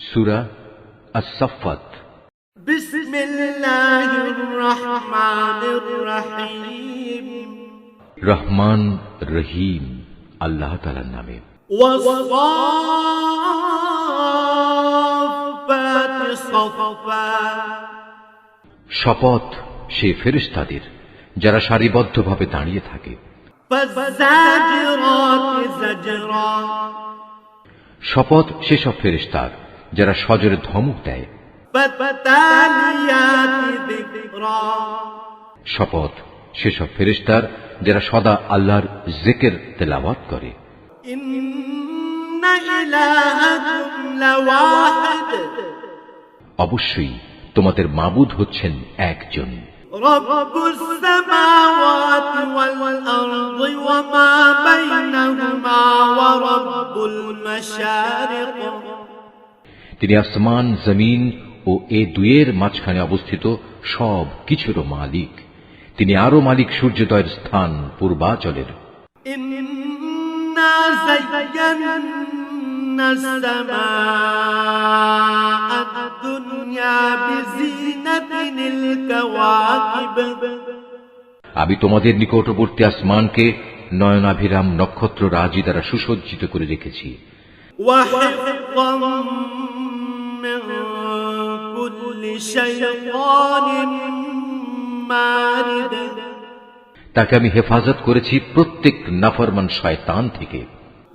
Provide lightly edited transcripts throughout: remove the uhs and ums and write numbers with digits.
সূরা আস-সাফফাত। বিসমিল্লাহির রহমানির রহিম। রহমান রহিম আল্লাহ তাআলার নামে। ওয়াস-সাফফাতি সাফফা। শপথ সে ফেরেশতাদের যারা সারিবদ্ধভাবে দাঁড়িয়ে থাকে। ফাজ্জাজিরাতি জাজরা। শপথ সেসব ফেরেশতার যারা সজোরে ধমক দেয়। ফাতালিয়াতি যিকরা। শপথ সেসব ফেরেশতার যারা সদা আল্লাহর জিকির তেলাওয়াত করে। ইন্না ইলাহাকুম লাওয়াহিদ। অবশ্যই তোমাদের মাবুদ হচ্ছেন একজন। রব্বুস সামাওয়াতি ওয়াল আরদি ওয়া মা বাইনাহুমা ওয়া রব্বুল মাশারিক। তিনি আসমান জমিন ও এ দুয়ের মাঝখানে অবস্থিত সব কিছুর মালিক। তিনি আরো মালিক সূর্যোদয়ের স্থান পূর্বাচলের। ইন্না যায়্যানাস সামাআদ দুনিয়া বিজিনাতিল কাওয়াকিব। আমি তোমাদের নিকটবর্তী আসমানকে নয়নাভিরাম নক্ষত্র রাজি দ্বারা সুসজ্জিত করে রেখেছি। ওয়া হিফযাম মিন কুল্লি শাইতানিন মারিদ। তাকে আমি হেফাজত করেছি প্রত্যেক নাফরমান শয়তান থেকে।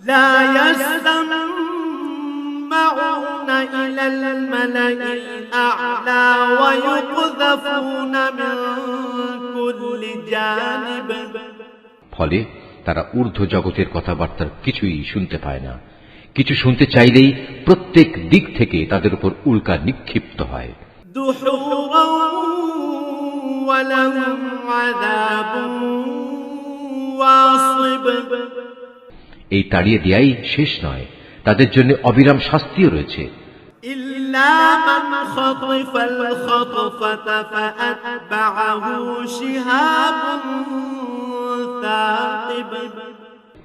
লা ইয়াসমাউনা ইলাল মালাইল আ'লা ওয়া ইউকযাফুনা মিন কুল্লি জানিব। ফলে তারা ঊর্ধ্ব জগতের কথাবার্তার কিছুই শুনতে পায় না। কিছু শুনতে চাইলেই প্রত্যেক দিক থেকে তাদের উপর উল্কা নিক্ষিপ্ত হয়। এই তাড়িয়ে দেয়াই শেষ নয়, তাদের জন্য অবিরাম শাস্তিও রয়েছে।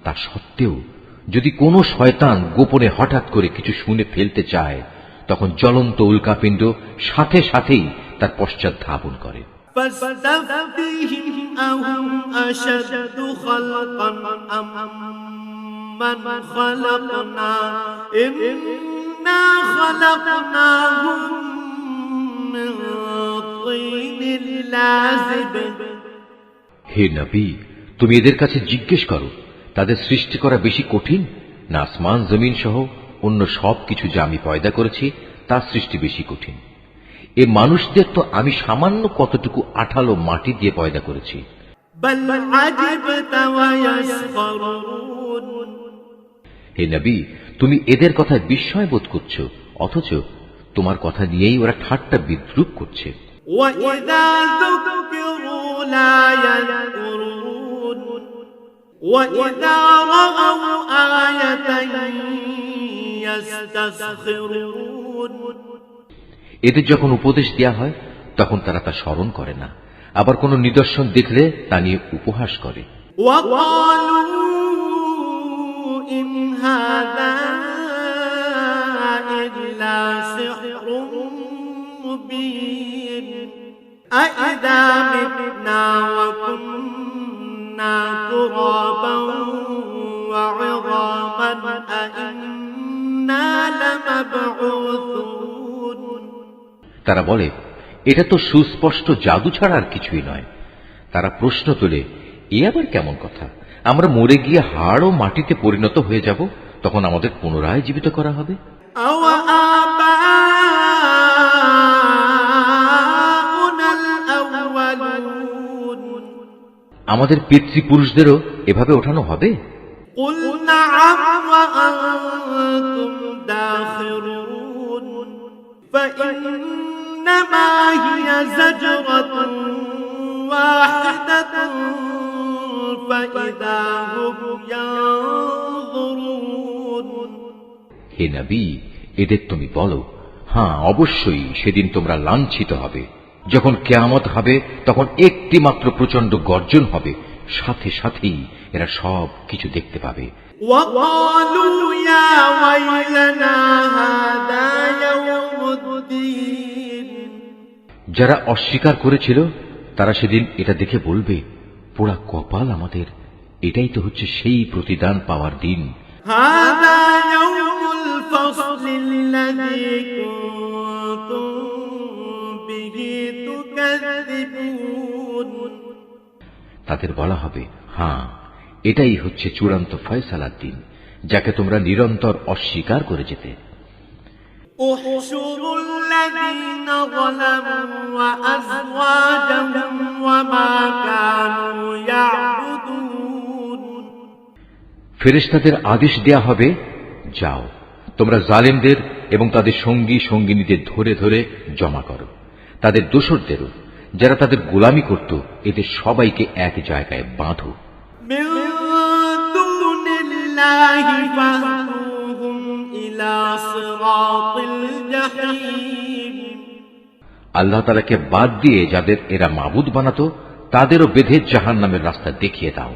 তা সত্ত্বেও যদি কোনো শয়তান গোপনে হঠাৎ করে কিছু শুনে ফেলতে চায়, তখন জ্বলন্ত উল্কাপিণ্ড সাথে সাথেই তার পশ্চাৎ ধাবন করে। হে নবী, তুমি এদের কাছে জিজ্ঞেস করো, তাদের সৃষ্টি করা বেশি কঠিন না আসমান জমিন সহ অন্য সব কিছু যা আমি পয়দা করেছি তার সৃষ্টি বেশি কঠিন? এ মানুষদের তো আমি সামান্য কতটুকু আঠালো মাটি দিয়ে পয়দা করেছি। হে নবী, তুমি এদের কথায় বিস্ময় বোধ করছো, অথচ তোমার কথা নিয়েই ওরা ঠাট্টা বিদ্রূপ করছে। وَإِذَا رَأَوْا آيَةً يَسْتَسْخِرُونَ। এদের যখন উপদেশ দেয়া হয় তখন তারা তা স্মরণ করে না, আবার কোন নিদর্শন দেখলে তা নিয়ে উপহাস করে। وَقَالُوا إِنْ هَذَا إِلَّا سِحْرٌ مُبِينٌ أَإِذَا مِتْنَا وَكُنَّا تُرَابًا وَعِظَامًا أَإِنَّا لَمَبْعُوثُونَ। তারা বলে, এটা তো সুস্পষ্ট জাদু ছাড়া আর কিছুই নয়। তারা প্রশ্ন তোলে, এ আবার কেমন কথা? আমরা মরে গিয়ে হাড় ও মাটিতে পরিণত হয়ে যাব, তখন আমাদের পুনরায় জীবিত করা হবে? আমাদের পিতৃপুরুষদেরও এভাবে ওঠানো হবে? হে নবী, এদের তুমি বলো, হ্যাঁ অবশ্যই সেদিন তোমরা লাঞ্ছিত হবে। যখন কিয়ামত হবে তখন একটি মাত্র প্রচন্ড গর্জন হবে, সাথে সাথেই এরা সব কিছু দেখতে পাবে। وَقَالُوا يَا وَيْلَنَا هَذَا যারা অস্বীকার করেছিল তারা সেদিন এটা দেখে বলবে, পোড়া কপাল আমাদের, এটাই তো হচ্ছে সেই প্রতিদান পাওয়ার দিন। هذا يوم الفصل الذي كنتم به تكذبون। তাদের বলা হবে, হ্যাঁ, এটাই হচ্ছে চূড়ান্ত ফয়সালার দিন, যাকে তোমরা নিরন্তর অস্বীকার করে যেতে। احشروا الذين ظلموا وأزواجهم وما كانوا يعبدون। ফেরেশতাদের আদেশ দেয়া হবে, যাও তোমরা জালেমদের এবং তাদের সঙ্গী সঙ্গিনীদের ধরে ধরে জমা করো, তাদের দোসরদেরও, যারা তাদের গোলামি করত, এদের সবাইকে এক জায়গায় বাঁধো। من دون الله فاهدوهم إلى صراط الجحيم। আল্লাহ তাআলাকে বাদ দিয়ে যাদের এরা মাবুদ বানাতো, তাদেরও বেঁধে জাহান্নামের রাস্তা দেখিয়ে দাও।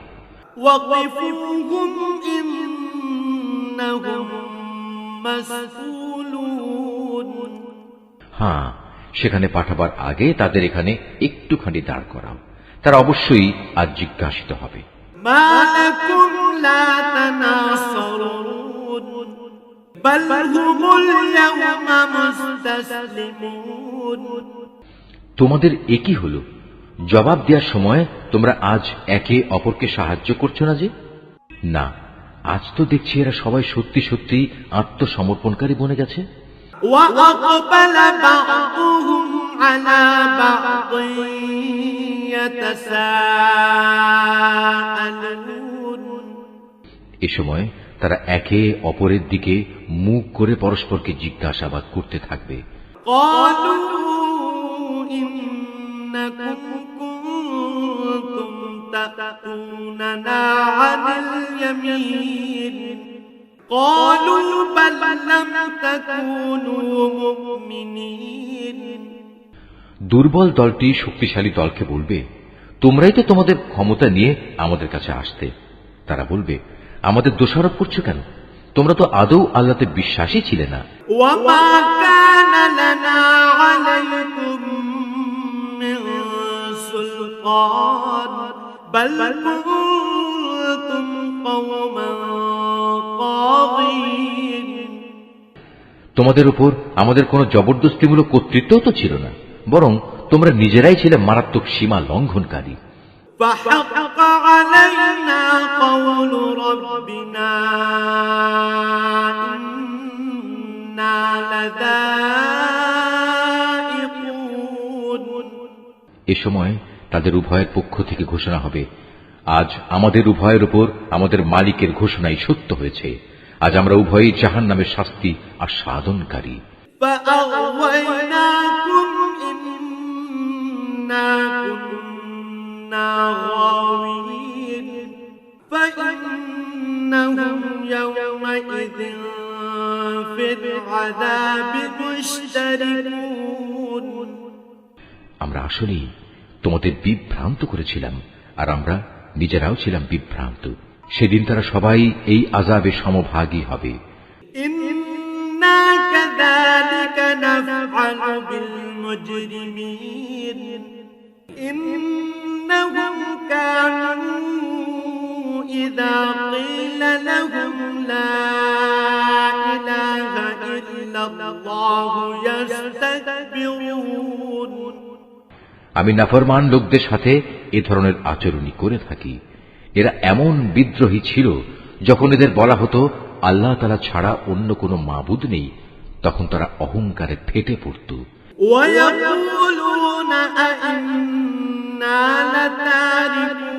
وقفوهم إنهم مسؤولون। হ্যাঁ, সেখানে পাঠাবার আগে তাদের এখানে একটুখানি দাঁড় করাও, তারা অবশ্যই আজ জিজ্ঞাসিত হবে। ما لكم لا تناصرون بل هم اليوم مستسلمون। তোমাদের একই হলো, জবাব দেওয়ার সময় তোমরা আজ একে অপরকে সাহায্য করছো না যে? না, আজ তো দেখছি এরা সবাই সত্যি সত্যি আত্মসমর্পণকারী বনে গেছে। وأقبل بعضهم على بعض يتساءلون। এ সময় তারা একে অপরের দিকে মুখ করে পরস্পরকে জিজ্ঞাসাবাদ করতে থাকবে। قالوا إنكم كنتم تأتوننا عن اليمين قالوا بل لم تكونوا مؤمنين। দুর্বল দলটি শক্তিশালী দলকে বলবে, তোমরাই তো তোমাদের ক্ষমতা নিয়ে আমাদের কাছে আসতে। তারা বলবে, আমাদের দোষারোপ করছো কেন? তোমরা তো আদৌ আল্লাহতে বিশ্বাসী ছিলে না। وما كان لنا عليكم من سلطان بل كنتم قوما طاغين। তোমাদের উপর আমাদের কোনো জবরদস্তিমূলক কর্তৃত্বও তো ছিল না, বরং তোমরা নিজেরাই ছিলে মারাত্মক সীমা লঙ্ঘনকারী। فحق علينا قول ربنا إنا لذائقون। এ সময় তাদের উভয়ের পক্ষ থেকে ঘোষণা হবে, আজ আমাদের উভয়ের উপর আমাদের মালিকের ঘোষণাই সত্য হয়েছে, আজ আমরা উভয়ই জাহান্নামের শাস্তি আস্বাদনকারী। فأغويناكم إنا كنا غاوين فإنهم يومئذ في العذاب مشتركون। আমরা আসলেই তোমাদের বিভ্রান্ত করেছিলাম, আর আমরা নিজেরাও ছিলাম বিভ্রান্ত। সেদিন তারা সবাই এই আযাবে সমভাগী হবে। إنا كذلك نفعل بالمجرمين إنهم كانوا إذا قيل لهم لا إله إلا الله يستكبرون। আমি নাফরমান লোকদের সাথে এ ধরনের আচরণই করে থাকি। এরা এমন বিদ্রোহী ছিল, যখন এদের বলা হতো আল্লাহ তাআলা ছাড়া অন্য কোনো মাবুদ নেই, তখন তারা অহংকারে ফেটে পড়ত। ويقولون أئنا لتاركو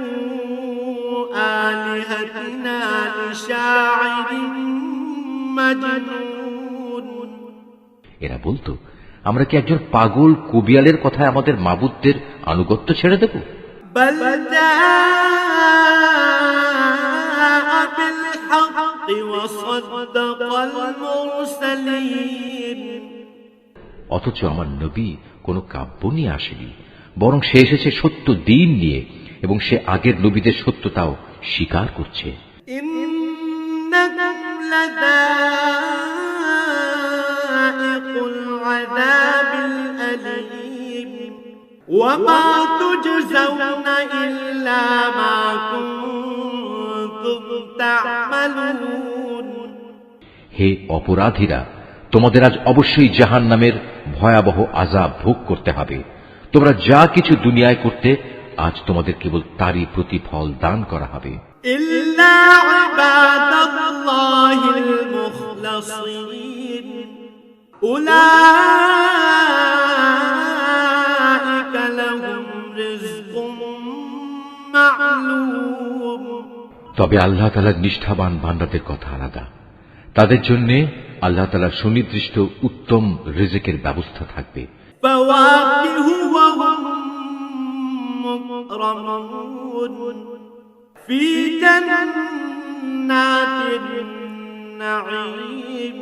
آلهتنا لشاعر مجنون। এরা বলতো, আমরা কি একজন পাগল কবিয়ালের কথায় আমাদের মাবুদদের আনুগত্য ছেড়ে দেব? بل جاء بالحق وصدق المرسلين। অথচ আমার নবী কোনো কাব্য নিয়ে আসেনি, বরং সে এসেছে সত্য দিন নিয়ে, এবং সে আগের নবীদের সত্যতাও স্বীকার করছে। إنكم لذائق العذاب الأليم وما تجزون إلا ما كنتم تعملون হে অপরাধীরা, তোমাদের আজ অবশ্যই জাহান্নামের ভয়াবহ আযাব ভোগ করতে হবে। তোমরা যা কিছু দুনিয়ায় করতে, আজ তোমাদের কেবল তারই প্রতিফল দান করা হবে। إلا عباد الله المخلصين أولئك لهم رزق معلوم তবে আল্লাহ তাআলার নিষ্ঠাবান বান্দাদের কথা আলাদা। তাদের জন্য আল্লাহ তাআলার সুনির্দিষ্ট উত্তম রিজিকের ব্যবস্থা থাকবে। فواكه وهم مكرمون في جنات النعيم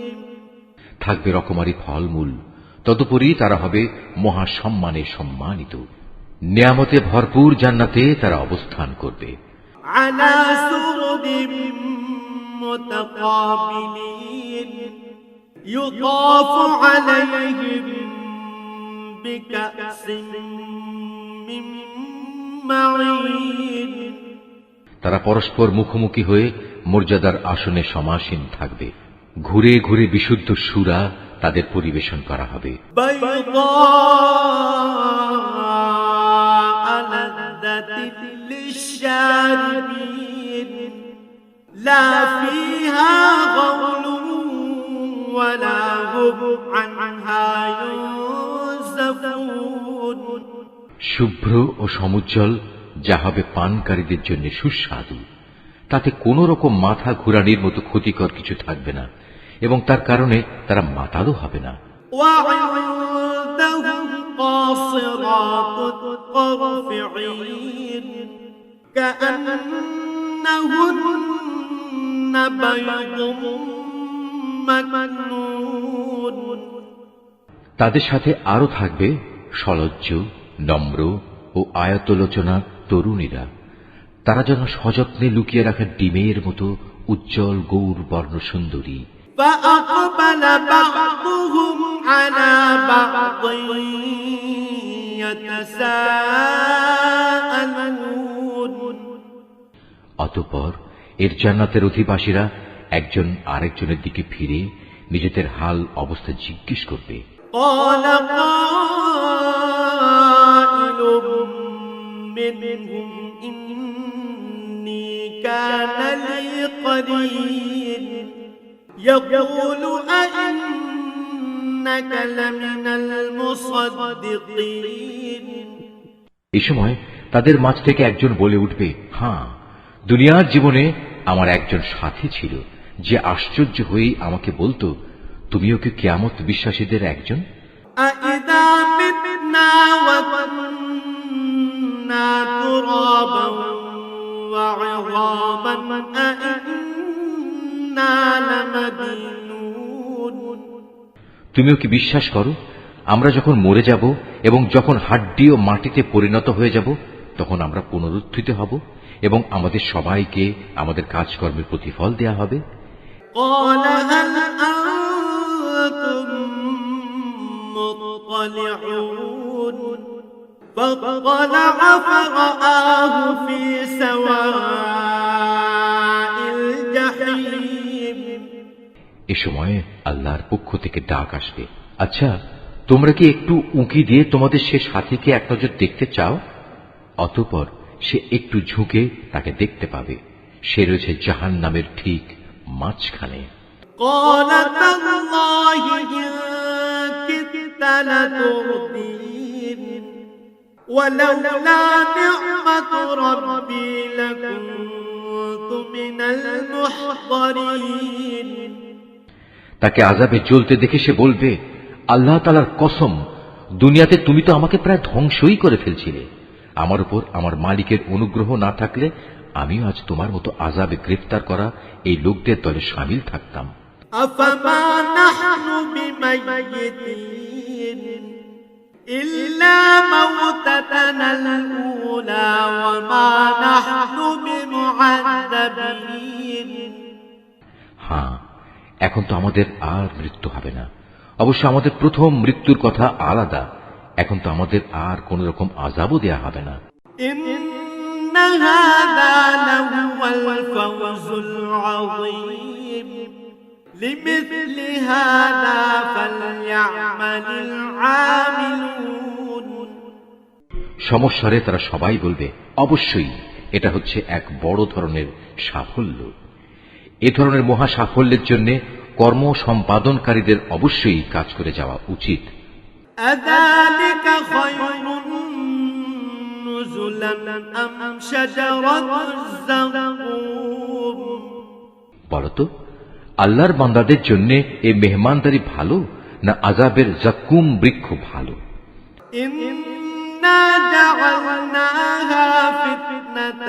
থাকবে রকমারি ফলমূল, তদুপরি তারা হবে মহা সম্মানে সম্মানিত। নিয়ামতে ভরপুর জান্নাতে তারা অবস্থান করবে। على سرر متقابلين يطاف عليهم بكأس من معين তারা পরস্পর মুখোমুখি হয়ে মর্যাদার আসনে সমাসীন থাকবে। ঘুরে ঘুরে বিশুদ্ধ সুরা তাদের পরিবেশন করা হবে। بيضاء لذة للشاربين لا فيها غول ولا هم عنها ينزفون শুভ্র ও সমুজ্জ্বল, যা হবে পানকারীদের জন্য সুস্বাদু। তাতে কোন রকম মাথা ঘুরানির মতো ক্ষতিকর কিছু থাকবে না, এবং তার কারণে তারা মাতালও হবে না। وعندهم قاصرات الطرف عين كأنهن بيض مكنون তাদের সাথে আরো থাকবে সলজ্জ, নম্র ও আয়তলোচনা তরুণীরা। তারা যেন সযত্নে লুকিয়ে রাখা ডিমের মতো উজ্জ্বল গৌর বর্ণ সুন্দরী। فأقبل بعضهم على بعض يتساءلون অতঃপর এর জান্নাতের অধিবাসীরা একজন আরেকজনের দিকে ফিরে নিজেদের হাল অবস্থা জিজ্ঞেস করবে। قال قائل منهم إني كان لي قرين يقول أئنك لمن المصدقين এই সময় তাদের মাঝ থেকে একজন বলে উঠবে, হ্যাঁ, দুনিয়ার জীবনে আমার একজন সাথী ছিল, যে আশ্চর্য হয়েই আমাকে বলতো, তুমিও কি কিয়ামত বিশ্বাসীদের একজন? أإذا متنا وكنا ترابا وعظاما أإنا لمدينون তুমিও কি বিশ্বাস করো, আমরা যখন মরে যাব এবং যখন হাড্ডি ও মাটিতে পরিণত হয়ে যাব, তখন আমরা পুনরুত্থিত হব এবং আমাদের সবাইকে আমাদের কাজকর্মের প্রতিফল দেয়া হবে? قال هل أنتم مطلعون فاطلع فرآه في سواء الجحيم এ সময় আল্লাহর পক্ষ থেকে ডাক আসবে, আচ্ছা, তোমরা কি একটু উঁকি দিয়ে তোমাদের সে সাথীকে এক নজর দেখতে চাও? অতঃপর সে একটু ঝুঁকে তাকে দেখতে পাবে। সে রয়েছে জাহান্নামের ঠিক মাঝখানে। قال تالله إن كدت لتردين ولولا نعمة ربي لكنت من المحضرين তাকে আযাবে জ্বলতে দেখে সে বলবে, আল্লাহ তাআলার কসম, দুনিয়াতে তুমি তো আমাকে প্রায় ধ্বংসই করে ফেলছিলে। আমার উপর আমার মালিকের অনুগ্রহ না থাকলে আমিও আজ তোমার মতো আযাবে গ্রেফতার করা এই লোকদের দলে শামিল থাকতাম। أفما نحن بميتين إلا موتتنا الأولى وما نحن بمعذبين হ্যাঁ, এখন তো আমাদের আর মৃত্যু হবে না। অবশ্য আমাদের প্রথম মৃত্যুর কথা আলাদা, এখন তো আমাদের আর কোন রকম আযাবও দেয়া হবে না। إن هذا لهو الفوز العظيم لمثل هذا فليعمل العاملون সমস্বরে তারা সবাই বলবে, অবশ্যই এটা হচ্ছে এক বড় ধরনের সাফল্য। এ ধরনের মহা সাফল্যের জন্য কর্ম সম্পাদনকারীদের অবশ্যই কাজ করে যাওয়া উচিত। أذلك خير نزلا أم شجرة الزقوم বলতো, আল্লাহর বান্দাদের জন্য এই মেহমানদারি ভালো না আযাবের জাক্কুম বৃক্ষ ভালো? إنا جعلناها فتنة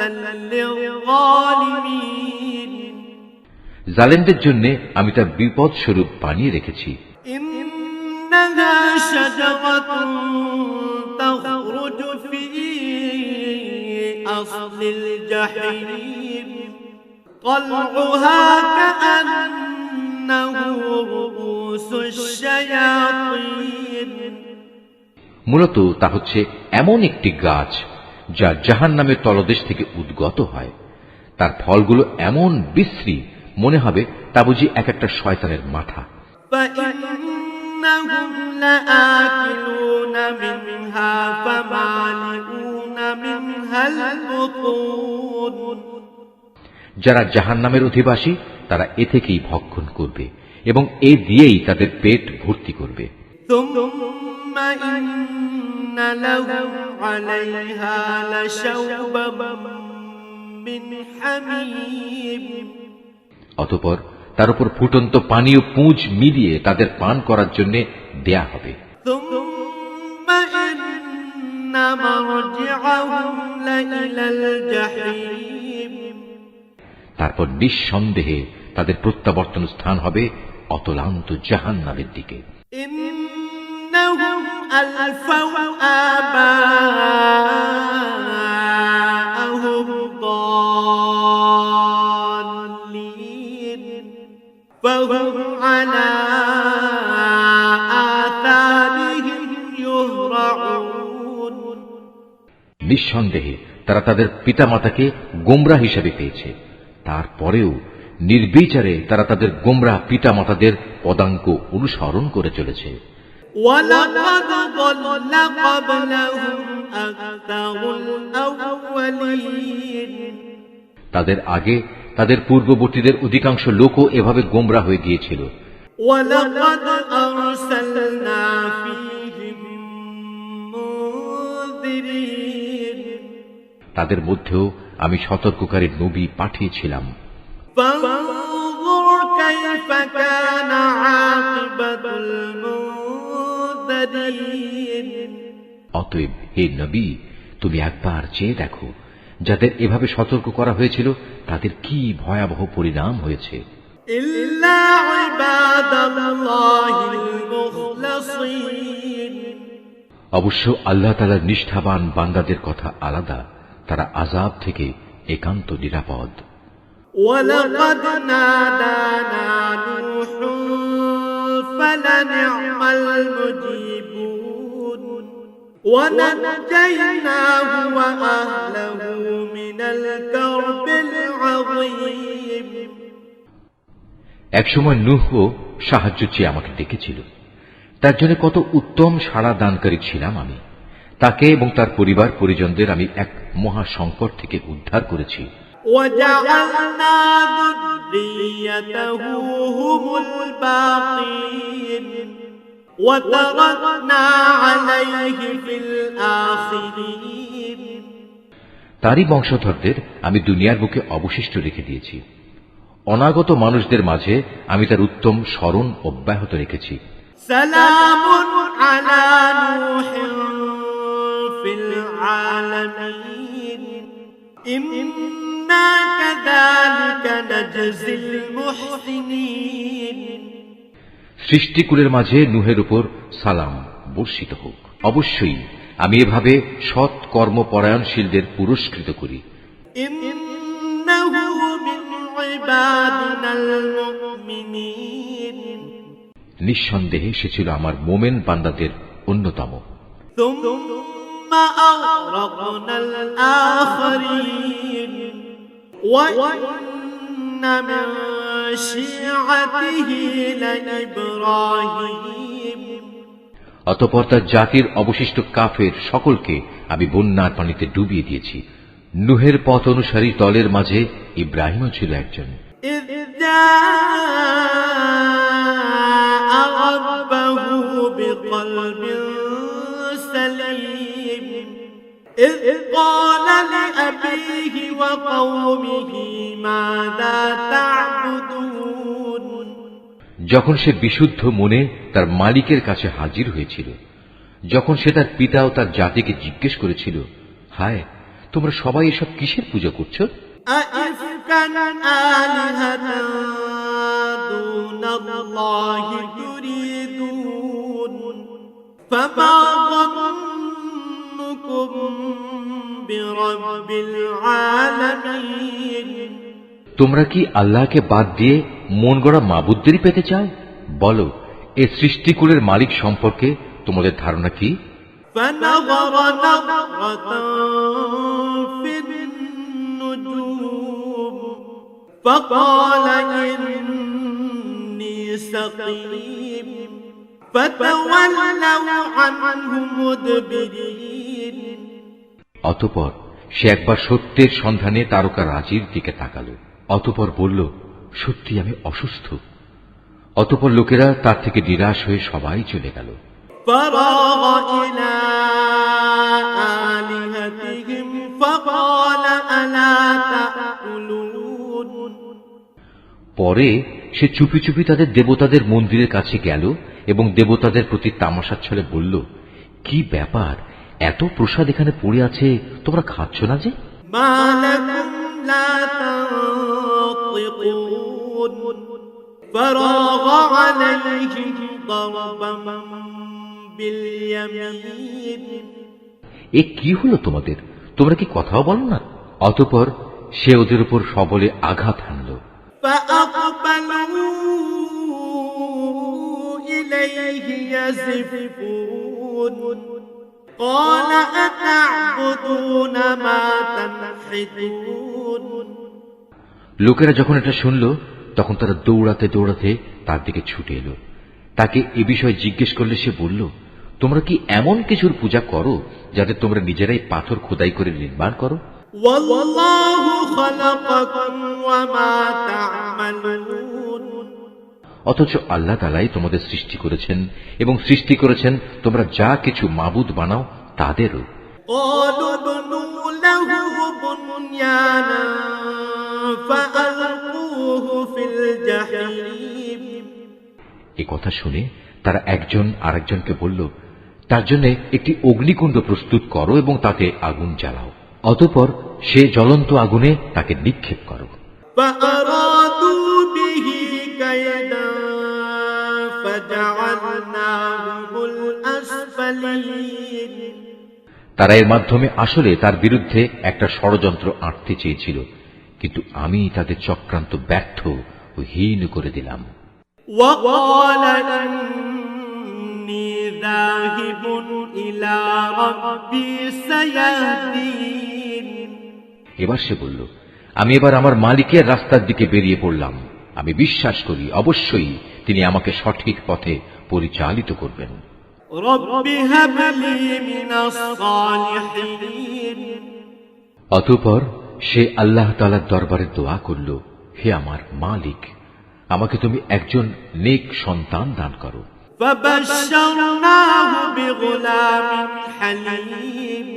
للظالمين জালেমদের জন্য আমি তা বিপদ স্বরূপ বানিয়ে রেখেছি। إنها شجرة تخرج في أصل الجحيم طلعها كأنه رؤوس الشياطين মূলত তা হচ্ছে এমন একটি গাছ যা জাহান্নামের তলদেশ থেকে উদ্গত হয়। তার ফলগুলো এমন বিশ্রী, মনে হবে তা বুঝি এক একটা শয়তানের মাথা। فإنهم لآكلون منها فمالئون منها البطون যারা জাহান্নামের অধিবাসী তারা এ থেকেই ভক্ষণ করবে এবং এ দিয়েই তাদের পেট ভর্তি করবে। ثم إن لهم عليها لشوبا من حميم অতঃপর তার উপর ফুটন্ত পানি ও পুঁজ মিলিয়ে তাদের পান করার জন্য দেয়া হবে। ثم إن مرجعهم لإلى الجحيم তারপর নিঃসন্দেহে তাদের প্রত্যাবর্তন স্থান হবে অতলান্ত জাহান্নামের দিকে। إنهم ألفوا آباءهم ضالين فهم على آثارهم يهرعون নিঃসন্দেহে তারা তাদের পিতামাতাকে গোমরা হিসেবে পেয়েছে, তারপরেও নির্বিচারে তারা তাদের গোমরা পিতামাতাদের পদাঙ্ক অনুসরণ করে চলেছে। ولقد ضل قبلهم أكثر الأولين তাদের আগে তাদের পূর্ববর্তীদের অধিকাংশ লোকও এভাবে গোমরা হয়ে গিয়েছিল। ولقد أرسلنا فيهم منذرين তাদের মধ্যেও আমি সতর্ককারী নবী পাঠিয়েছিলাম। فانظر كيف كان عاقبة المنذرين অতএব হে নবী, তুমি একবার চেয়ে দেখো যাদের এভাবে সতর্ক করা হয়েছিল তাদের কি ভয়াবহ পরিণাম হয়েছে। إلا عباد الله المخلصين অবশ্য আল্লাহ তাআলার নিষ্ঠাবান বান্দাদের কথা আলাদা, তারা আযাব থেকে একান্ত নিরাপদ। ولقد نادانا نوح فلنعم المجيبون ونجيناه وأهله من الكرب العظيم একসময় নূহও সাহায্য চেয়ে আমাকে ডেকেছিল, তার জন্য কত উত্তম সাড়া দানকারী ছিলাম আমি। তাকে এবং তার পরিবার পরিজনদের আমি এক মহা সংকট থেকে উদ্ধার করেছি। وجعلنا ذريته هم الباقين وتركنا عليه في الآخرين তারই বংশধরদের আমি দুনিয়ার বুকে অবশিষ্ট রেখে দিয়েছি। অনাগত মানুষদের মাঝে আমি তার উত্তম স্মরণ অব্যাহত রেখেছি। سلام على نوح في العالمين إنا كذلك نجزي المحسنين সৃষ্টিকুলের মাঝে নূহের উপর সালাম বর্ষিত হোক। অবশ্যই আমি এভাবে সৎ কর্মপরায়ণশীলদের পুরস্কৃত করি। إنه من عبادنا المؤمنين নিঃসন্দেহে সে ছিল আমার মোমেন বান্দাদের অন্যতম। ثم أغرقنا الآخرين وإن من شيعته لإبراهيم অতঃপর তার জাতির অবশিষ্ট কাফের সকলকে আমি বন্যার পানিতে ডুবিয়ে দিয়েছি। নুহের পথ অনুসারী দলের মাঝে ইব্রাহিমও ছিল একজন। إذ جاء ربه بقلب سليم إذ قال لأبيه وقومه ماذا تعبدون যখন সে বিশুদ্ধ মনে তার মালিকের কাছে হাজির হয়েছিল, যখন সে তার পিতা ও তার জাতিকে জিজ্ঞেস করেছিল, হায়, তোমরা সবাই এসব কিসের পূজা করছো? أئفكا آلهة دون الله تريدون فما ظنكم برب العالمين তোমরা কি আল্লাহকে বাদ দিয়ে মন গড়া মাবুদদেরই পেতে চাও? বলো, এ সৃষ্টিকুলের মালিক সম্পর্কে তোমাদের ধারণা কি? فنظر نظرة في النجوم فقال إني سقيم فتولوا عنه مدبرين অতঃপর সে একবার সত্যের সন্ধানে তারকা রাজির দিকে তাকালো, অতঃপর বলল, সত্যি আমি অসুস্থ। অতঃপর লোকেরা তার থেকে নিরাশ হয়ে সবাই চলে গেল। فراغ إلى آلهتهم فقال ألا تأكلون পরে সে চুপি চুপি তাদের দেবতাদের মন্দিরের কাছে গেল এবং দেবতাদের প্রতি তামাশার ছলে বলল, কি ব্যাপার, এত প্রসাদ এখানে পড়ে আছে, তোমরা খাচ্ছ না যে? ما لكم لا تنطقون فراغ عليهم ضربا باليمين এ কি হলো তোমাদের, তোমরা কি কথাও বলো না? অতঃপর সে ওদের উপর সবলে আঘাত হানল। فأقبلوا إليه يزفون قال أتعبدون ما تنحتون লোকেরা যখন এটা শুনল, তখন তারা দৌড়াতে দৌড়াতে তার দিকে ছুটে এলো। তাকে এ বিষয়ে জিজ্ঞেস করলে সে বলল, তোমরা কি এমন কিছুর পূজা করো যাতে তোমরা নিজেরাই পাথর খোদাই করে নির্মাণ করো? والله خلقكم وما تعملون অথচ আল্লাহ তাআলাই তোমাদের সৃষ্টি করেছেন এবং সৃষ্টি করেছেন তোমরা যা কিছু মাবুদ বানাও তাদেরও। قالوا ابنوا له بنيانا فألقوه في الجحيم এ কথা শুনে তারা একজন আরেকজনকে বলল, তার জন্য একটি অগ্নিকুণ্ড প্রস্তুত করো এবং তাতে আগুন জ্বালাও, অতঃপর সে জ্বলন্ত আগুনে তাকে নিক্ষেপ করো। فأرادوا به كيدا فجعلناهم الأسفلين তারা এর মাধ্যমে আসলে তার বিরুদ্ধে একটা ষড়যন্ত্র আঁটতে চেয়েছিল, কিন্তু আমি তাদের চক্রান্ত ব্যর্থ ও হীন করে দিলাম। وقال إني ذاهب إلى ربي سيهدين এবার সে বলল, আমি এবার আমার মালিকের রাস্তার দিকে বেরিয়ে পড়লাম। আমি বিশ্বাস করি অবশ্যই তিনি আমাকে সঠিক পথে পরিচালিত করবেন। رب هب لي من الصالحين অতঃপর সে আল্লাহ তাআলার দরবারে দোয়া করল, হে আমার মালিক, আমাকে তুমি একজন নেক সন্তান দান করো। فبشرناه بغلام حليم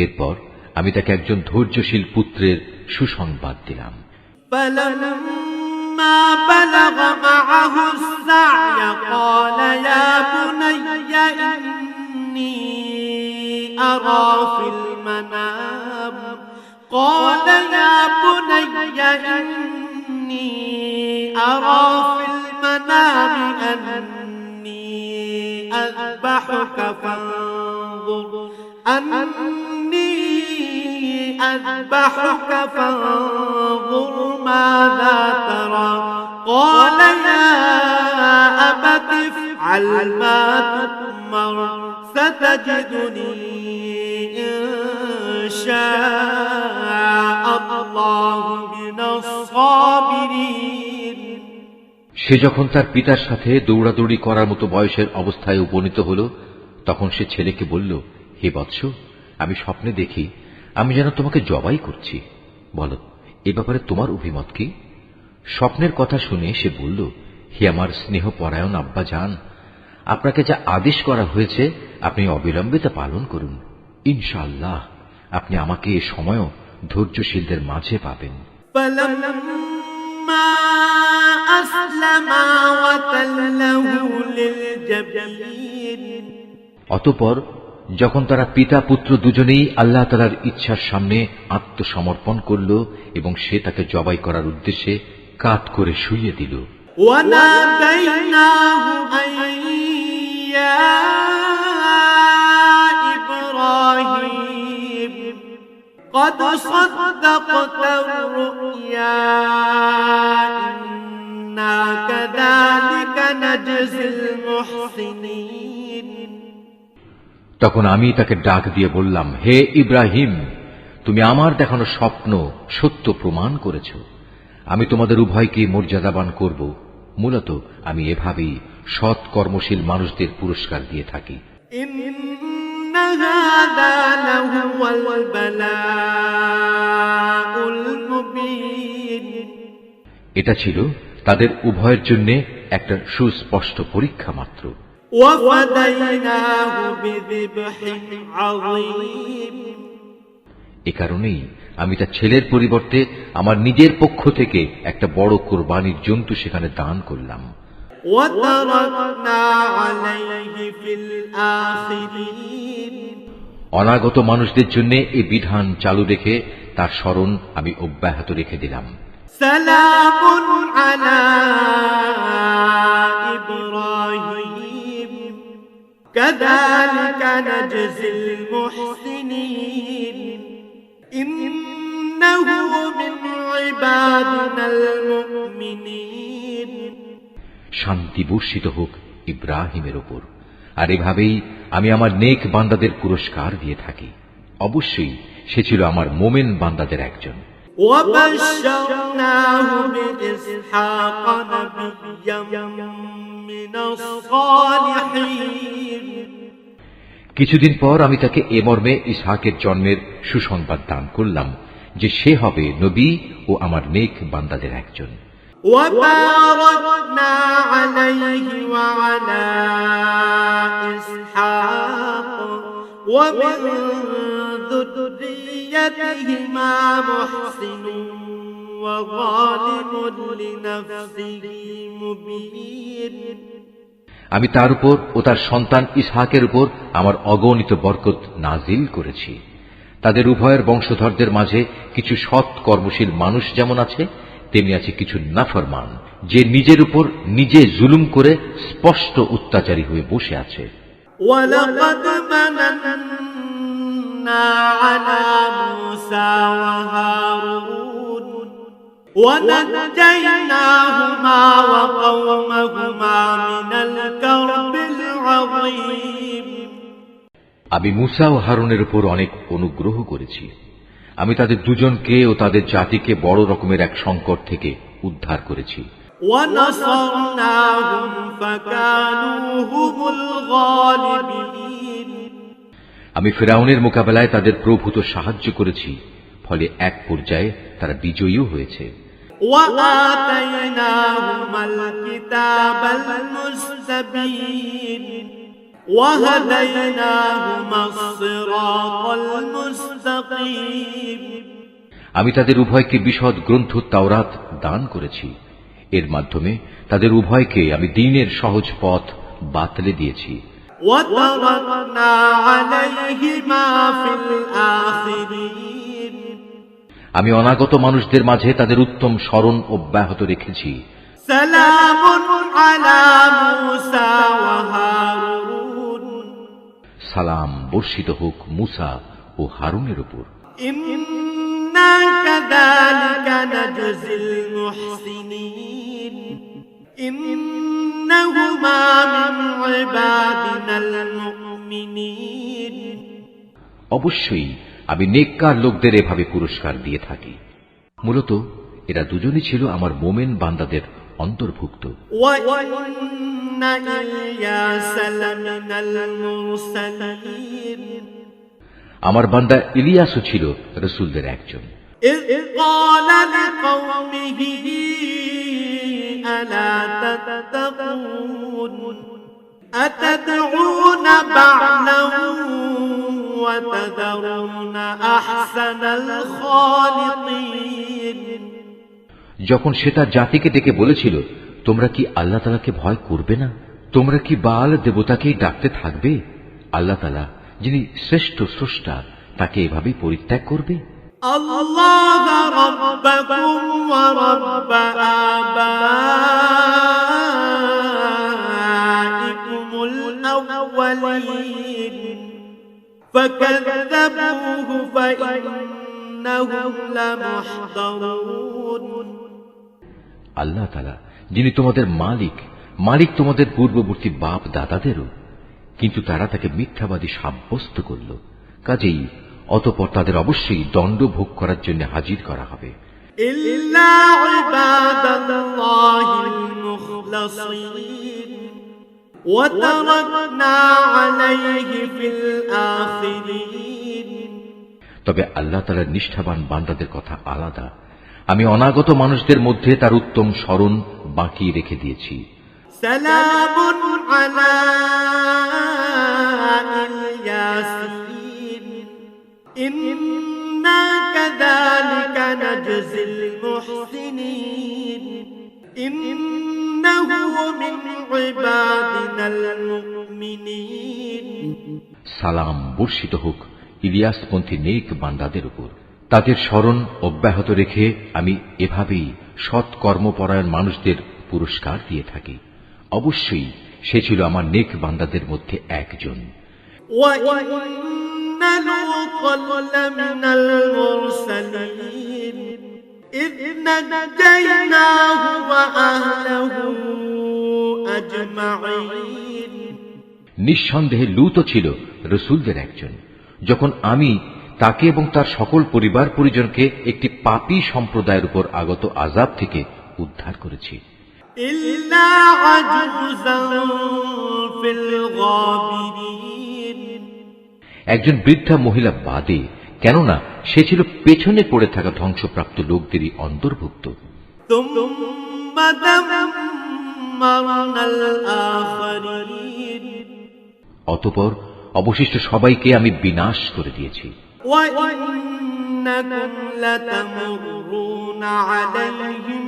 এরপর আমি তাকে একজন ধৈর্যশীল পুত্রের সুসংবাদ দিলাম। فلما بلغ معه السعي قال يا بني إني أرى في المنام قال يا بني إني أرى في المنام أني أذبحك فانظر ماذا ترى قال يا أبت افعل ما تؤمر ستجدني إن شاء الله من الصابرين সে যখন তার পিতার সাথে দৌড়াদৌড়ি করার মতো বয়সের অবস্থায় উপনীত হল, তখন সে ছেলেকে বলল, হে বৎস, আমি স্বপ্নে দেখি আমি যেন তোমাকে জবাই করছি। বলো, এ ব্যাপারে তোমার অভিমত কি? স্বপ্নের কথা শুনে সে বলল, হে আমার স্নেহপরায়ণ আব্বা জান, আপনাকে যা আদেশ করা হয়েছে আপনি অবিলম্বে তা পালন করুন। ইনশাআল্লাহ আপনি আমাকে এ সময়ও ধৈর্যশীলদের মাঝে পাবেন। فلما أسلما وتله للجبين অতঃপর যখন তারা পিতা পুত্র দুজনেই আল্লাহ তাআলার ইচ্ছার সামনে আত্মসমর্পণ করল এবং সে তাকে জবাই করার উদ্দেশ্যে কাত করে শুইয়ে দিল। وناديناه أن يا إبراهيم قد صدقت الرؤيا إنا كذلك نجزي المحسنين তখন আমি তাকে ডাক দিয়ে বললাম, হে ইব্রাহিম, তুমি আমার দেখানো স্বপ্ন সত্য প্রমাণ করেছ। আমি তোমাদের উভয়কে মর্যাদাবান করব। মূলত আমি এভাবেই সৎ কর্মশীল মানুষদের পুরস্কার দিয়ে থাকি। إن هذا لهو البلاء المبين এটা ছিল তাদের উভয়ের জন্য একটা সুস্পষ্ট পরীক্ষা মাত্র। وفديناه بذبح عظيم এ কারণেই আমি তার ছেলের পরিবর্তে আমার নিজের পক্ষ থেকে একটা বড় কোরবানির জন্তু সেখানে দান করলাম। وتركنا عليه في الآخرين অনাগত মানুষদের জন্য এই বিধান চালু রেখে তার স্মরণ আমি অব্যাহত রেখে দিলাম। سلام على إبراهيم كذلك نجزي المحسنين إنه من عبادنا المؤمنين শান্তি বর্ষিত হোক ইব্রাহিমের ওপর, আর এভাবেই আমি আমার নেক বান্দাদের পুরস্কার দিয়ে থাকি। অবশ্যই সে ছিল আমার মোমেন বান্দাদের একজন। وبشرناه بإسحاق نبيا من الصالحين কিছুদিন পর আমি তাকে এ মর্মে ইসহাকের জন্মের সুসংবাদ দান করলাম যে সে হবে নবী ও আমার নেক বান্দাদের একজন। وباركنا عليه وعلى إسحاق ومن ذريتهما محسن وظالم لنفسه مبين আমি তার উপর ও তার সন্তান ইসহাকের উপর আমার অগণিত বরকত নাজিল করেছি। তাদের উভয়ের বংশধরদের মাঝে কিছু সৎ কর্মশীল মানুষ যেমন আছে, তেমনি আছে কিছু নাফরমান, যে নিজের উপর নিজে জুলুম করে স্পষ্ট অত্যাচারী হয়ে বসে আছে। ولقد مننا على موسى وهارون ونجيناهما وقومهما من الكرب العظيم আমি মুসা ও হারুনের উপর অনেক অনুগ্রহ করেছি। আমি তাদের দুজনকে ও তাদের জাতিকে বড় রকমের এক সংকট থেকে উদ্ধার করেছি। ونصرناهم فكانوا هم الغالبين আমি ফিরআউনের মোকাবেলায় তাদের প্রভূত সাহায্য করেছি, ফলে এক পর্যায়ে তারা বিজয়ীও হয়েছে। وآتيناهما الكتاب المستبين وهديناهما الصراط المستقيم আমি তাদের উভয়কে বিশদ গ্রন্থ তাওরাত দান করেছি। এর মাধ্যমে তাদের উভয়কে আমি দ্বীনের সহজ পথ বাতলে দিয়েছি। وتركنا عليهما في الآخرين আমি অনাগত মানুষদের মাঝে তাদের উত্তম স্মরণ অব্যাহত রেখেছি। سلام على موسى وهارون সালাম বর্ষিত হোক মুসা ও হারুনের উপর। إنا كذلك نجزي المحسنين إن إنهما من عبادنا المؤمنين অবশ্যই আমি নেককার লোকদের এভাবে পুরস্কার দিয়ে থাকি। মূলত এরা দুজনই ছিল আমার মোমেন বান্দাদের অন্তর্ভুক্ত। وإن إلياس لمن المرسلين আমার বান্দা ইলিয়াসও ছিল রাসূলদের একজন। إذ قال لقومه ألا تتقون أتدعون بعلا وتذرون أحسن الخالقين যখন সে তার জাতিকে ডেকে বলেছিল, তোমরা কি আল্লাহ তাআলাকে ভয় করবে না? তোমরা কি বাল দেবতাকেই ডাকতে থাকবে? আল্লাহ তাআলা যিনি শ্রেষ্ঠ স্রষ্টা, তাকে এভাবেই পরিত্যাগ করবে? الله ربكم ورب آبائكم الأولين فكذبوه فإنهم لمحضرون আল্লাহ তাআলা যিনি তোমাদের মালিক তোমাদের পূর্ববর্তী বাপ দাদাদেরও, কিন্তু তারা তাকে মিথ্যাবাদী সাব্যস্ত করল। কাজেই অতঃপর তাদের অবশ্যই দণ্ড ভোগ করার জন্য হাজির করা হবে। إلا عباد الله المخلصين وتركنا عليه في الآخرين তবে আল্লাহ তাআলার নিষ্ঠাবান বান্দাদের কথা আলাদা। আমি অনাগত মানুষদের মধ্যে তার উত্তম স্মরণ বাকি রেখে দিয়েছি। سلام على الياسين إنا كذلك نجزي المحسنين إنه من عبادنا المؤمنين সালাম বর্ষিত হোক ইলিয়াসপন্থী নেক বান্দাদের উপর। তাদের স্মরণ অব্যাহত রেখে আমি এভাবেই সৎ কর্মপরায়ণ মানুষদের পুরস্কার দিয়ে থাকি। অবশ্যই সে ছিল আমার নেক বান্দাদের মধ্যে একজন। وَإِنَّ لُوطًا لَّمِنَ الْمُرْسَلِينَ إِذْ نَجَّيْنَاهُ وَأَهْلَهُ أَجْمَعِينَ নিঃসন্দেহে লূত ছিল রাসূলদের একজন, যখন আমি তাকে এবং তার সকল পরিবার পরিজনকে একটি পাপী সম্প্রদায়ের উপর আগত আযাব থেকে উদ্ধার করেছি। إِلَّا عَجُوزًا فِي الْغَابِرِينَ একজন বৃদ্ধা মহিলা বাদে, কেননা সে ছিল পেছনে পড়ে থাকা ধ্বংসপ্রাপ্ত লোকদেরই অন্তর্ভুক্ত। ثُمَّ دَمَّرْنَا الْآخَرِينَ অতঃপর অবশিষ্ট সবাইকে আমি বিনাশ করে দিয়েছি। وَإِنَّكُمْ لَتَمُرُّونَ عَلَيْهِمْ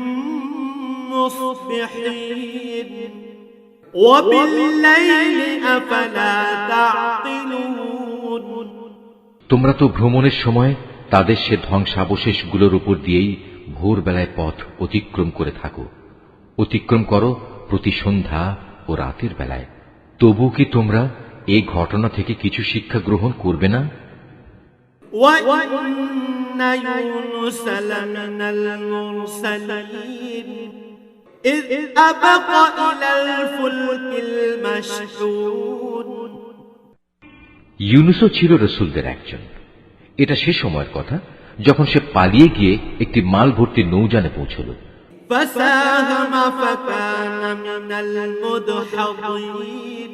مُصْبِحِينَ وَبِاللَّيْلِ أَفَلَا تَعْقِلُونَ তোমরা তো ভ্রমণের সময় তাদের সে ধ্বংসাবশেষগুলোর উপর দিয়েই ভোরবেলায় পথ অতিক্রম করে থাকো। অতিক্রম করো প্রতি সন্ধ্যা ও রাতের বেলায়। তবু কি তোমরা এই ঘটনা থেকে কিছু শিক্ষা গ্রহণ করবে না? وَإِنَّ يُونُسَ لَمِنَ الْمُرْسَلِينَ إِذْ أَبَقَ إِلَى الْفُلْكِ الْمَشْحُونِ ইউনুসও ছিল রাসূলদের একজন। এটা সে সময়ের কথা যখন সে পালিয়ে গিয়ে একটি মাল ভর্তি নৌযানে পৌঁছল। فَسَاهَمَ فَكَانَ مِنَ الْمُدْحَضِينَ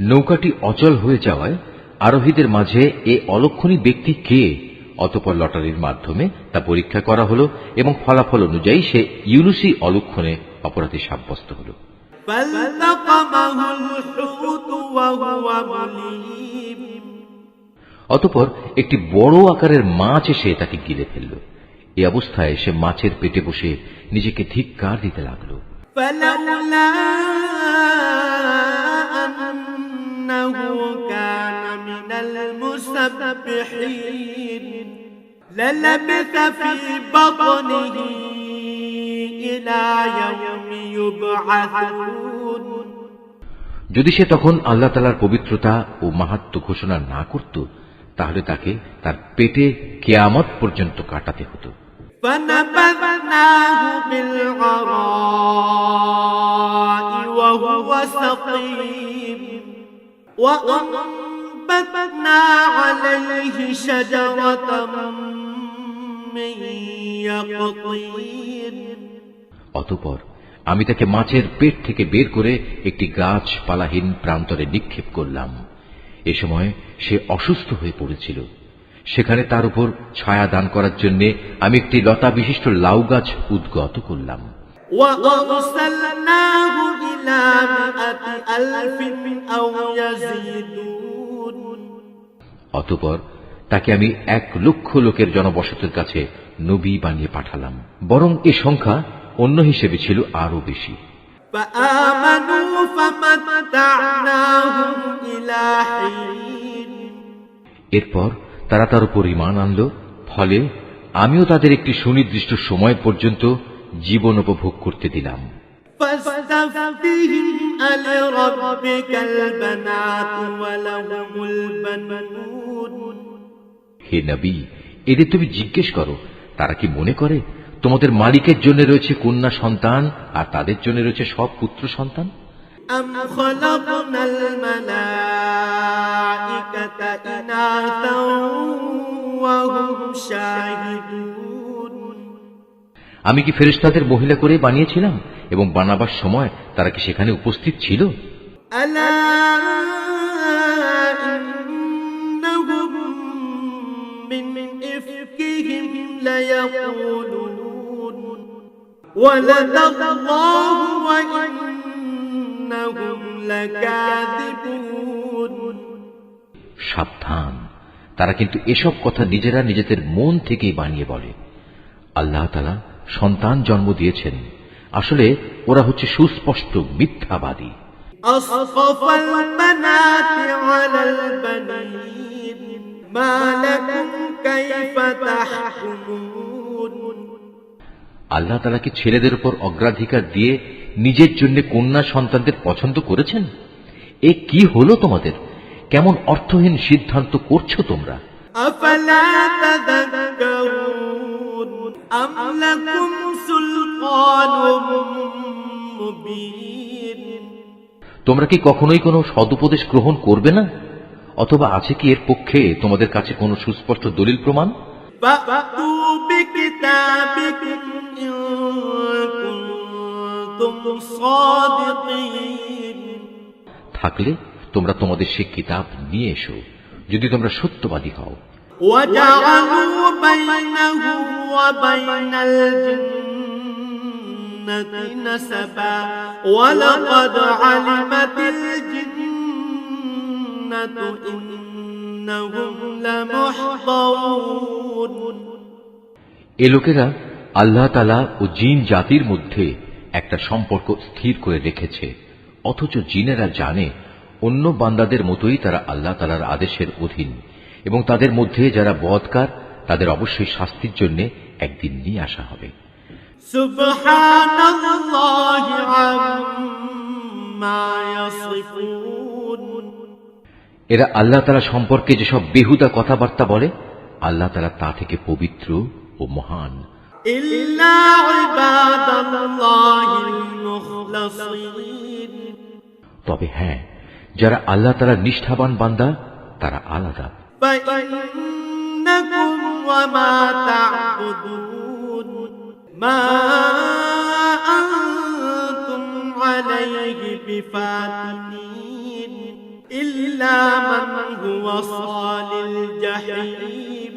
নৌকাটি অচল হয়ে যাওয়ায় আরোহীদের মাঝে এ অলক্ষণী ব্যক্তি কে? অতঃপর লটারির মাধ্যমে তা পরীক্ষা করা হলো এবং ফলাফল অনুযায়ী সে ইউনুসই অলক্ষণে অপরাধী সাব্যস্ত হল। فَالْتَقَمَهُ الْحُوتُ وَهُوَ مُلِيمٌ অতঃপর একটি বড় আকারের মাছ এসে তাকে গিলে ফেলল। এই অবস্থায় সে মাছের পেটে বসে নিজেকে ধিক্কার দিতে লাগল। فَلَوْلَا أَنَّهُ كَانَ مِنَ الْمُسَبِّحِينَ لَلَبِثَ فِي بَطْنِهِ إِلَى يَوْمِ يُبْعَثُونَ যদি সে তখন আল্লাহ তাআলার পবিত্রতা ও মাহাত্ম্য ঘোষণা না করত, তাহলে তাকে তার পেটে কিয়ামত পর্যন্ত কাটাতে হতো। فَنَبَذْنَاهُ بِالْعَرَاءِ وهو سقيم وأنبتنا عليه شجرة من يقطين অতঃপর আমি তাকে মাছের পেট থেকে বের করে একটি গাছপালাহীন প্রান্তরে নিক্ষেপ করলাম। এ সময় সে অসুস্থ হয়ে পড়েছিল। সেখানে তার উপর ছায়া দান করার জন্য আমি একটি লতা বিশিষ্ট লাউ গাছ উদ্গত করলাম। وأرسلناه إلى 100,000 أو يزيدون অতঃপর তাকে আমি 1,00,000 লোকের জনবসতির কাছে নবী বানিয়ে পাঠালাম, বরং এ সংখ্যা অন্য হিসেবে ছিল আরো বেশি। فآمنوا فمتعناهم إلى حين এরপর তারা তার উপর ঈমান আনল, ফলে আমিও তাদের একটি সুনির্দিষ্ট সময় পর্যন্ত জীবন উপভোগ করতে দিলাম। فاستفتهم ألربك البنات ولهم البنون হে নবী, এদের তুমি জিজ্ঞেস করো, তারা কি মনে করে তোমাদের মালিকের জন্য রয়েছে কন্যা সন্তান আর তাদের জন্য রয়েছে সব পুত্র সন্তান? أم خلقنا الملائكة إناثا وهم شاهدون আমি কি ফেরেশতাদের মহিলা করে বানিয়েছিলাম এবং বানাবার সময় তারা কি সেখানে উপস্থিত ছিল? ألا إنهم من إفكهم ليقولون ولد الله وإنهم لكاذبون সাবধান, তারা কিন্তু এসব কথা নিজেরা নিজেদের মন থেকেই বানিয়ে বলে। আল্লাহ তাআলা সন্তান জন্ম দিয়েছেন, আসলে ওরা হচ্ছে সুস্পষ্ট মিথ্যাবাদী। أصطفى البنات على البنين ما لكم كيف تحكمون আল্লাহ তাআলা কি ছেলেদের উপর অগ্রাধিকার দিয়ে নিজের জন্য কন্যা সন্তানদের পছন্দ করেছেন? এ কি হলো তোমাদের? কেমন অর্থহীন সিদ্ধান্ত করছো তোমরা? أفلا تذكرون أم لكم سلطان مبين তোমরা কি কখনোই কোনো সদুপদেশ গ্রহণ করবে না? অথবা আছে কি এর পক্ষে তোমাদের কাছে কোনো সুস্পষ্ট দলিল প্রমাণ? فأتوا بكتابكم إن كنتم صادقين থাকলে তোমরা তোমাদের সে কিতাব নিয়ে এসো, যদি তোমরা সত্যবাদী হও। وجعلوا بينه وبين الجنة نسبا ولقد علمت الجنة إنهم لمحضرون এ লোকেরা আল্লাহ তাআলা ও জিন জাতির মধ্যে একটা সম্পর্ক স্থির করে রেখেছে, অথচ জিনেরা জানে অন্য বান্দাদের মতোই তারা আল্লাহ তাআলার আদেশের অধীন, এবং তাদের মধ্যে যারা বদকার তাদের অবশ্যই শাস্তির জন্য একদিন নিয়ে আসা হবে। সুবহানাল্লাহি আম্মা ইয়াসিফুন এরা আল্লাহ তাআলা সম্পর্কে যেসব বেহুদা কথাবার্তা বলে, আল্লাহ তাআলা তা থেকে পবিত্র ও মহান। ইল্লা ইবাদাল্লাহিল মুখলাসিন তবে হ্যাঁ, যারা আল্লাহ তাআলার নিষ্ঠাবান বান্দা তারা আলাদা। فإنكم وما تعبدون ما أنتم عليه بفاتنين إلا من هو صال الجحيم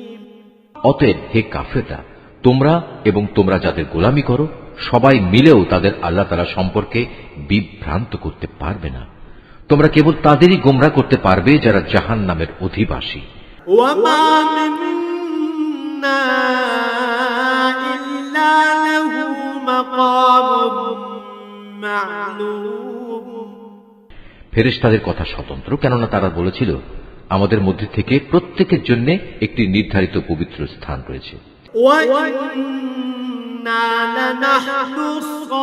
অতএব হে কাফেররা, তোমরা এবং তোমরা যাদের গোলামি করো সবাই মিলেও তাদের আল্লাহ তাআলা সম্পর্কে বিভ্রান্ত করতে পারবে না। তোমরা কেবল তাদেরই গোমরা করতে পারবে যারা জাহান্নামের অধিবাসী। وما منا إلا له مقام معلوم ফেরেশতাদের কথা স্বতন্ত্র, কেননা তারা বলেছিল আমাদের মধ্যে থেকে প্রত্যেকের জন্য একটি নির্ধারিত পবিত্র স্থান রয়েছে। وَإِنَّا لَنَحْنُ الصَّافُّونَ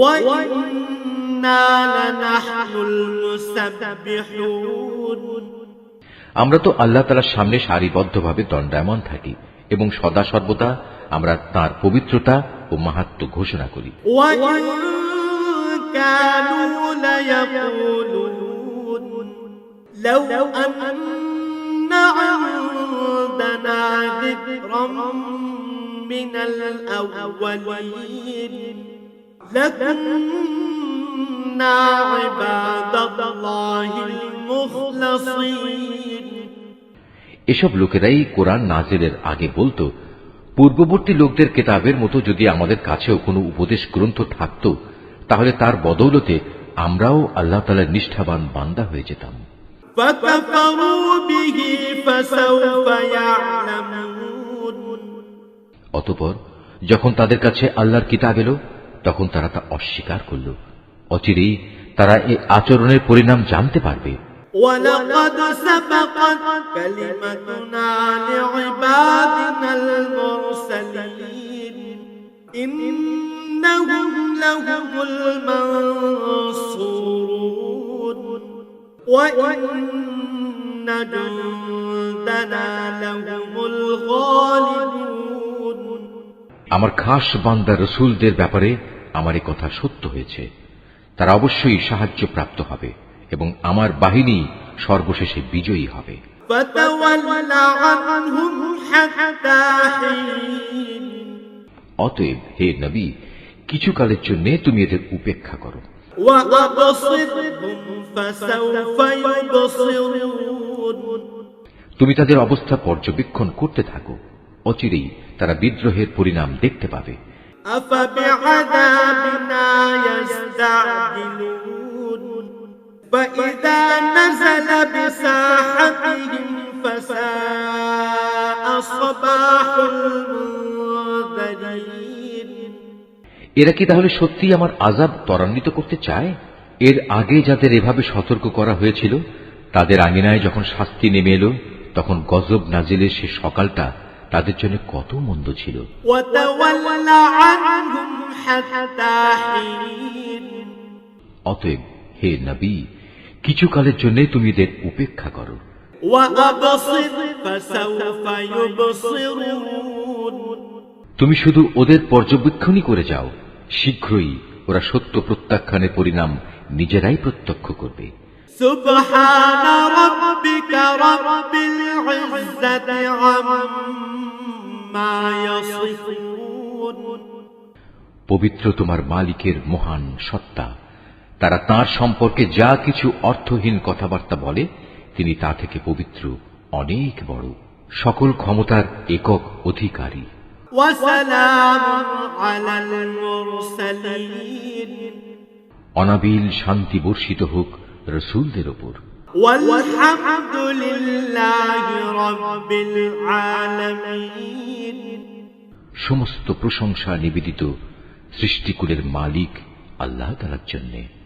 وَإِنَّا لَنَحْنُ الْمُسَبِّحُونَ আমরা তো আল্লাহ তাআলার সামনে সারিবদ্ধভাবে দণ্ডায়মান থাকি এবং সদা সর্বদা আমরা তাঁর পবিত্রতা ও মাহাত্ম্য ঘোষণা করি। وإن كانوا ليقولون لو أن عندنا ذكرا من الأولين لكنا عباد الله المخلصين। এসব লোকেরাই কোরআন নাজিলের আগে বলতো, পূর্ববর্তী লোকদের কেতাবের মতো যদি আমাদের কাছেও কোনো উপদেশ গ্রন্থ থাকত, তাহলে তার বদৌলতে আমরাও আল্লাহ তাআলার নিষ্ঠাবান বান্দা হয়ে যেতাম। فكفروا به فسوف يعلمون। অতঃপর যখন তাদের কাছে আল্লাহর কিতাব এলো, তখন তারা তা অস্বীকার করল। অচিরেই তারা এই আচরণের পরিণাম জানতে পারবে। ولقد سبقت كلمتنا لعبادنا المرسلين إنهم لهم المنصورون وإن جندنا لهم الغالبون। আমার খাস বান্দা রসুলদের ব্যাপারে আমার এই কথা সত্য হয়েছে। তারা অবশ্যই সাহায্য প্রাপ্ত হবে এবং আমার বাহিনী সর্বশেষে বিজয়ী হবে। فتول عنهم حتى حين। অতএব হে নবী, কিছুকালের জন্য তুমি এদের উপেক্ষা করো। وأبصرهم فسوف يبصرون। তুমি তাদের অবস্থা পর্যবেক্ষণ করতে থাকো, অচিরেই তারা বিদ্রোহের পরিণাম দেখতে পাবে। أفبعذابنا يستعجلون فإذا نزل بساحتهم فساء صباح المنذرين। এরা কি তাহলে সত্যি আমার আযাব ত্বরান্বিত করতে চায়? এর আগে যাদের এভাবে সতর্ক করা হয়েছিল, তাদের আঙিনায় যখন শাস্তি নেমে এলো, তখন গজব নাজিলের সে সকালটা তাদের জন্য কত মন্দ ছিল। وتول عنهم حتى حين। অতএব হে নবী, কিছুকালের জন্য তুমি এদের উপেক্ষা করো। وأبصر فسوف يبصرون। তুমি শুধু ওদের পর্যবেক্ষণই করে যাও, শীঘ্রই ওরা সত্য প্রত্যাখ্যানের পরিণাম নিজেরাই প্রত্যক্ষ করবে। سبحان ربك رب العزة عما يصفون। পবিত্র তোমার মালিকের মহান সত্তা, তারা তাঁর সম্পর্কে যা কিছু অর্থহীন কথাবার্তা বলে, তিনি তা থেকে পবিত্র, অনেক বড়, সকল ক্ষমতার একক অধিকারী। وسلام على المرسلين। অনাবিল শান্তি বর্ষিত হোক রসুলদের ওপর। والحمد لله رب العالمين। সমস্ত প্রশংসা নিবেদিত সৃষ্টিকুলের মালিক আল্লাহ তাআলার জন্যে।